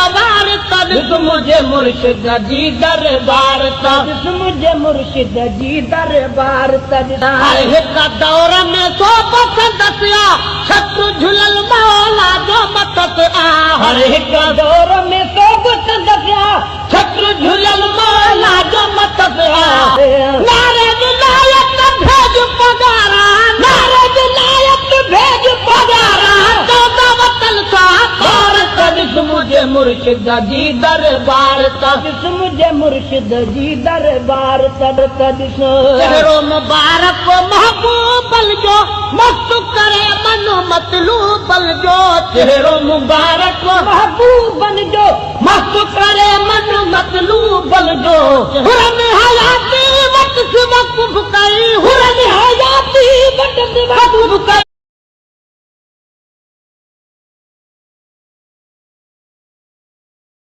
सवार तॾिस मुझे मुर्शिद जी दरबार तॾिस मुझे मुर्शिद जी दरबार तॾिस हर हिक दौर में सो पसंदि आ छत्र झुलल मौला जो मथस आ हर हिक दौर में सो पसंदि आ छत्र झुलल मौला जो मथस आ नारे विलायत भेज पगारा नारे विलायत भेज पगारा चौदह वतन सा पार तॾिस मुझे मुर्शिद जी दरबार तॾिस मुझे मुर्शिद जी दरबार तॾिस चेहरो मुबारक महबूब जो मस्त करे मन मतलूब जो चेहरो मुबारक महबूब जो मस्त करे मन मतलूब जो हुरन हयाती वक्त वक़्फ़ कई हुरन हयाती वक्त वक़्फ़ कई